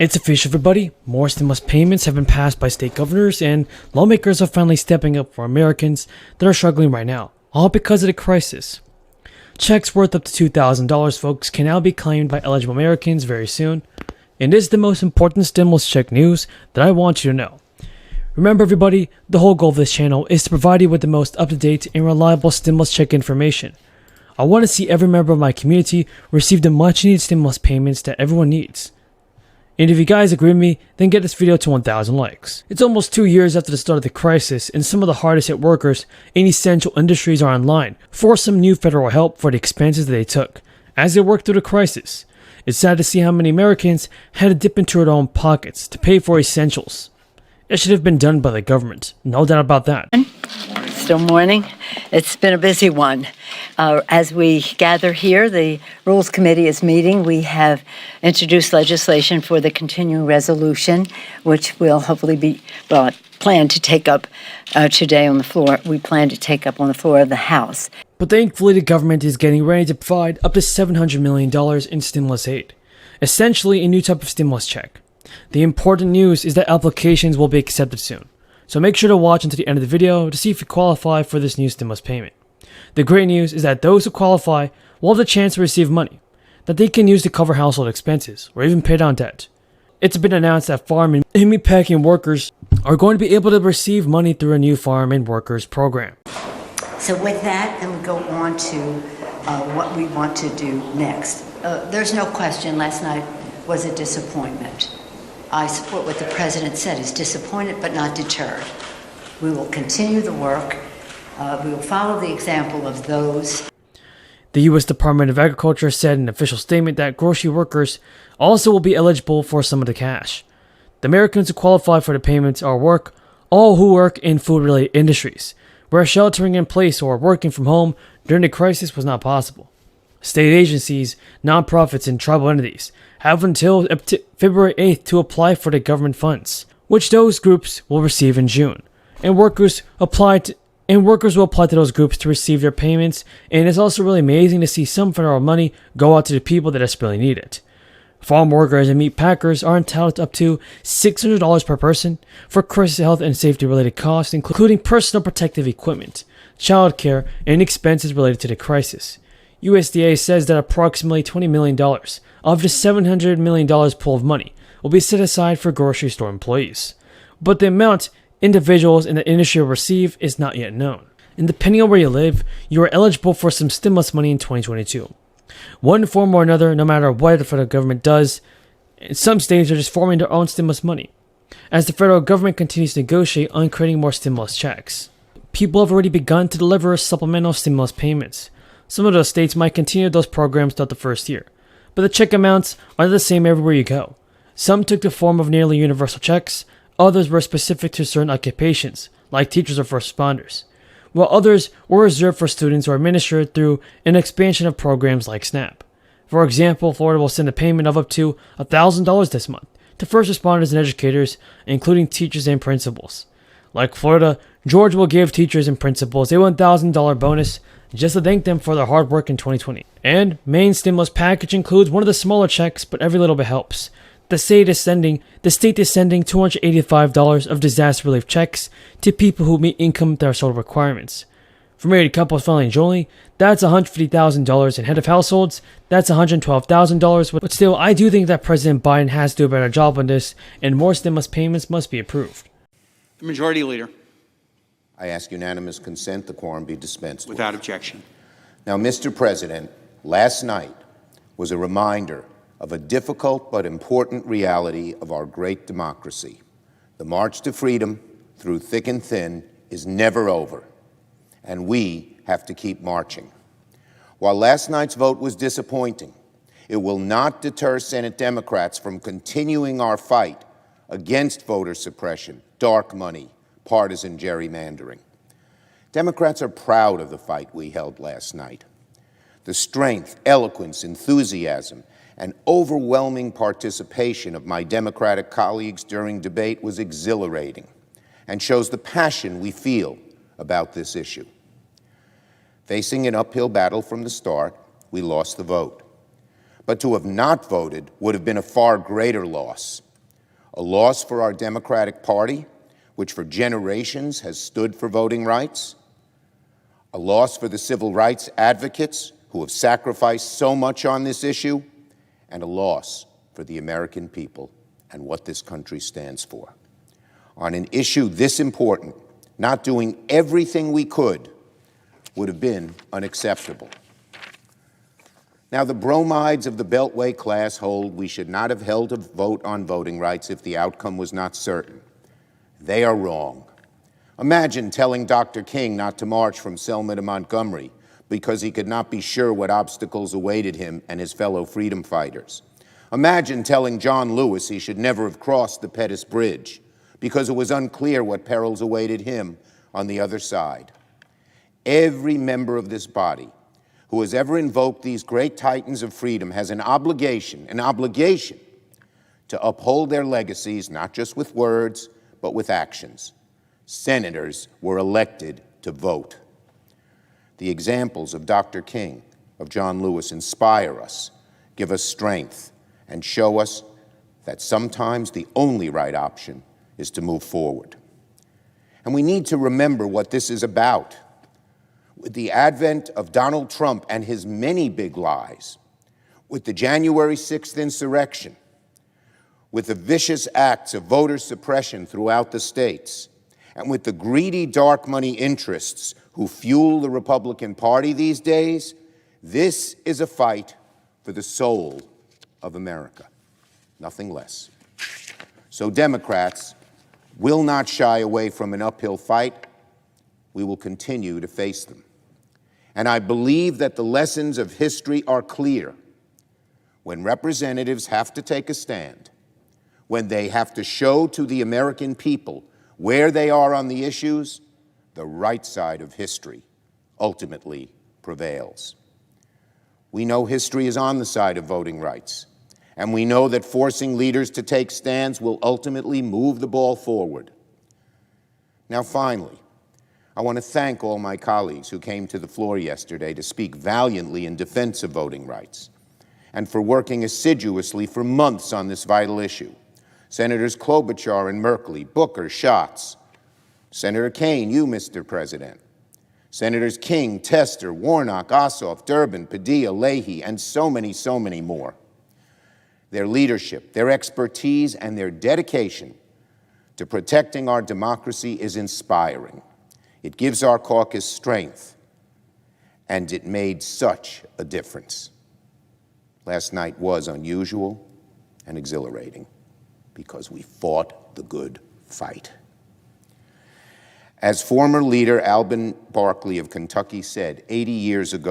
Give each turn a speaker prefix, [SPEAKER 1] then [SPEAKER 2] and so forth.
[SPEAKER 1] It's official, everybody. More stimulus payments have been passed by state governors, and lawmakers are finally stepping up for Americans that are struggling right now, all because of the crisis. Checks worth up to $2,000, folks, can now be claimed by eligible Americans very soon, and this is the most important stimulus check news that I want you to know. Remember, everybody, the whole goal of this channel is to provide you with the most up-to-date and reliable stimulus check information. I want to see every member of my community receive the much-needed stimulus payments that everyone needs. And if you guys agree with me, then get this video to 1,000 likes. It's almost 2 years after the start of the crisis, and some of the hardest hit workers in essential industries are online for some new federal help for the expenses that they took as they worked through the crisis. It's sad to see how many Americans had to dip into their own pockets to pay for essentials. It should have been done by the government, no doubt about that.
[SPEAKER 2] Still morning. It's been a busy one. As we gather here, the Rules Committee is meeting. We have introduced legislation for the continuing resolution, which will hopefully be, plan to take up today on the floor. We plan to take up on the floor of the House.
[SPEAKER 1] But thankfully, the government is getting ready to provide up to $700 million in stimulus aid, essentially a new type of stimulus check. The important news is that applications will be accepted soon. So make sure to watch until the end of the video to see if you qualify for this new stimulus payment. The great news is that those who qualify will have the chance to receive money that they can use to cover household expenses or even pay down debt. It's been announced that farm and meatpacking workers are going to be able to receive money through a new farm and workers program.
[SPEAKER 2] So with that, then we go on to what we want to do next. There's no question last night was a disappointment. I support what the President said, is disappointed but not deterred. We will continue the work. We will follow the example of those.
[SPEAKER 1] The U.S. Department of Agriculture said in an official statement that grocery workers also will be eligible for some of the cash. The Americans who qualify for the payments are all who work in food-related industries, where sheltering in place or working from home during the crisis was not possible. State agencies, nonprofits, and tribal entities have until February 8th to apply for the government funds, which those groups will receive in June. And workers will apply to those groups to receive their payments, and it's also really amazing to see some federal money go out to the people that desperately need it. Farm workers and meat packers are entitled to up to $600 per person for crisis health and safety related costs, including personal protective equipment, childcare, and expenses related to the crisis. USDA says that approximately $20 million of the $700 million pool of money will be set aside for grocery store employees. But the amount individuals in the industry will receive is not yet known. And depending on where you live, you are eligible for some stimulus money in 2022. One form or another, no matter what the federal government does, some states are just forming their own stimulus money, as the federal government continues to negotiate on creating more stimulus checks. People have already begun to deliver supplemental stimulus payments. Some of those states might continue those programs throughout the first year, but the check amounts are the same everywhere you go. Some took the form of nearly universal checks, others were specific to certain occupations, like teachers or first responders, while others were reserved for students or administered through an expansion of programs like SNAP. For example, Florida will send a payment of up to $1,000 this month to first responders and educators, including teachers and principals. Like Florida, Georgia will give teachers and principals a $1,000 bonus just to thank them for their hard work in 2020. And Maine's stimulus package includes one of the smaller checks, but every little bit helps. The state is sending $285 of disaster relief checks to people who meet income threshold requirements. For married couples filing jointly, that's $150,000, and head of households, that's $112,000. But still, I do think that President Biden has to do a better job on this, and more stimulus payments must be approved.
[SPEAKER 3] The Majority Leader.
[SPEAKER 4] I ask unanimous consent the quorum be dispensed with.
[SPEAKER 3] Without objection.
[SPEAKER 4] Now, Mr. President, last night was a reminder of a difficult but important reality of our great democracy. The march to freedom, through thick and thin, is never over, and we have to keep marching. While last night's vote was disappointing, it will not deter Senate Democrats from continuing our fight against voter suppression, dark money, partisan gerrymandering. Democrats are proud of the fight we held last night. The strength, eloquence, enthusiasm, and overwhelming participation of my Democratic colleagues during debate was exhilarating and shows the passion we feel about this issue. Facing an uphill battle from the start, we lost the vote. But to have not voted would have been a far greater loss a loss for our Democratic Party, which for generations has stood for voting rights, a loss for the civil rights advocates who have sacrificed so much on this issue, and a loss for the American people and what this country stands for. On an issue this important, not doing everything we could would have been unacceptable. Now, the bromides of the Beltway class hold we should not have held a vote on voting rights if the outcome was not certain. They are wrong. Imagine telling Dr. King not to march from Selma to Montgomery because he could not be sure what obstacles awaited him and his fellow freedom fighters. Imagine telling John Lewis he should never have crossed the Pettus Bridge because it was unclear what perils awaited him on the other side. Every member of this body who has ever invoked these great titans of freedom has an obligation to uphold their legacies, not just with words, but with actions. Senators were elected to vote. The examples of Dr. King, of John Lewis inspire us, give us strength, and show us that sometimes the only right option is to move forward. And we need to remember what this is about. With the advent of Donald Trump and his many big lies, with the January 6th insurrection, with the vicious acts of voter suppression throughout the states, and with the greedy dark money interests who fuel the Republican Party these days, this is a fight for the soul of America, nothing less. So Democrats will not shy away from an uphill fight. We will continue to face them. And I believe that the lessons of history are clear. When representatives have to take a stand, when they have to show to the American people where they are on the issues, the right side of history ultimately prevails. We know history is on the side of voting rights, and we know that forcing leaders to take stands will ultimately move the ball forward. Now, finally, I want to thank all my colleagues who came to the floor yesterday to speak valiantly in defense of voting rights, and for working assiduously for months on this vital issue. Senators Klobuchar and Merkley, Booker, Schatz, Senator Kaine, you, Mr. President, Senators King, Tester, Warnock, Ossoff, Durbin, Padilla, Leahy, and so many more. Their leadership, their expertise, and their dedication to protecting our democracy is inspiring. It gives our caucus strength, and it made such a difference. Last night was unusual and exhilarating because we fought the good fight. As former leader Alben Barkley of Kentucky said 80 years ago,